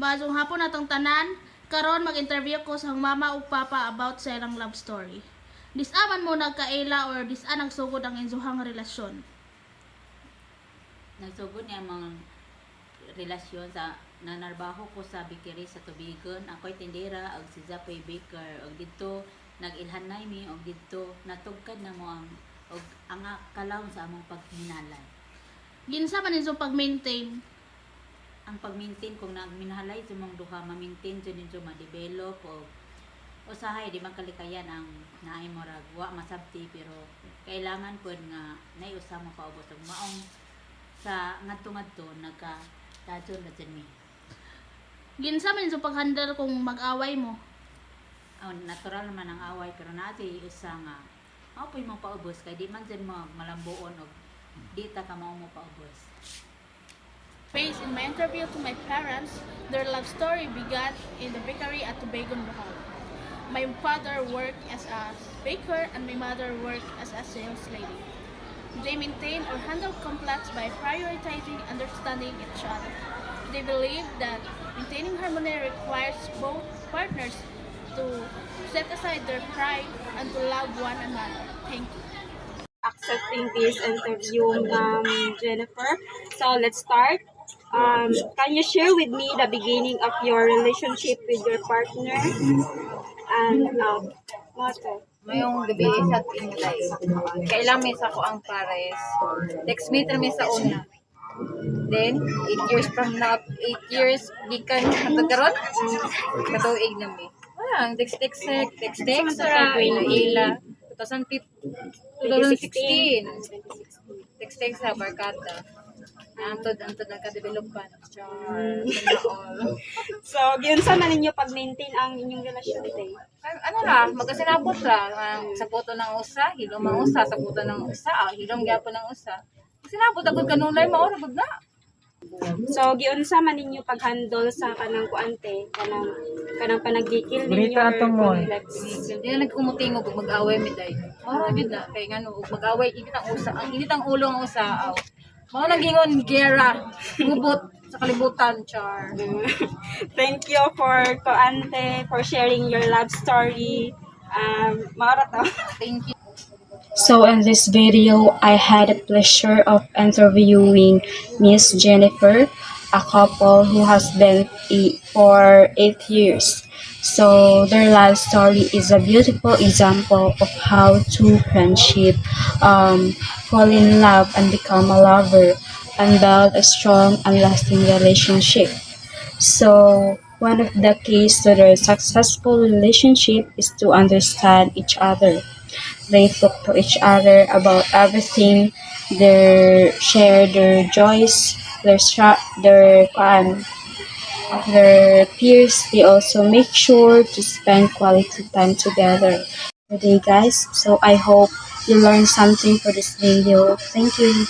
Maadtong hapon natong tanan, karon mag-interview ko sa mama ug papa about sa ilang love story. Dis-aman mo nagkaila or dis-a nagsugod ang insuhang relasyon? Nagsugod niya mga relasyon sa nanarbaho ko sa bakery sa Tubigon. Ako'y tindera og si Zapoy Baker og didto nag-ilhanay mi og didto natugkad na mo og ang kalawon sa among paghinalay. Ginsa man ninyo pag-maintain? Ang pag-maintain kung nagminahalay sa mong duha, ma-maintain jud ninyo ma-develop o usahay di man kalikayan ang naay mo rag wa masabti pero kailangan pod nga nay usa mo paubos og maong sa ngadto-ngadto nagka-dadyon na dyan mi. Ginsa man ninyo pag-handle kung mag-away mo? Natural naman ang away pero nati usa nga maopoy mo paubos kay di man dyan mo malambuon og di ta ka mao mo paubos. Based in my interview to my parents, their love story began in the bakery at Tubigon, Bohol. My father worked as a baker and my mother worked as a sales lady. They maintain or handle conflicts by prioritizing understanding each other. They believe that maintaining harmony requires both partners to set aside their pride and to love one another. Thank you. Accepting this interview, Jennifer. So let's start. Can you share with me the beginning of your relationship with your partner? And motto. Mayong gabi sa Inday. Kailang may sa ko ang pares. Text me mi sa una. Then, 8 years from now, 8 years, gikan nagkaroon. Katuig na mi. Text, sa ila. 2016. Text sa Barkada. Antod nagka-developan. So, yun sa man ninyo pag-maintain ang inyong relasyon today? Ano la, magkasinabot la. Sa puto ng usa, hilom ang usa. Sa puto ng usa, hilom gyapon ng usa. Sinabot agad kanunay, mauragod na. So, giunsa man ninyo pag-handle sa kanang kuante, kanang panagdikil ninyo or conflicts? Hindi na nagkumutingog kung mag-away mi day. Yun na. Kaya nga no, mag-away, init ang usa. Ang init ang ulo ang usa. Mga nagingon, gera, gubot sa kalibutan, char. Thank you for kuante, for sharing your love story. Maura to. Thank you. So in this video, I had the pleasure of interviewing Miss Jennifer, a couple who has been for 8 years. So their life story is a beautiful example of how two friendship fall in love and become a lover and build a strong and lasting relationship. So one of the keys to their successful relationship is to understand each other. They talk to each other about everything. They share their joys, their peers. They also make sure to spend quality time together. Today, guys. So I hope you learned something for this video. Thank you.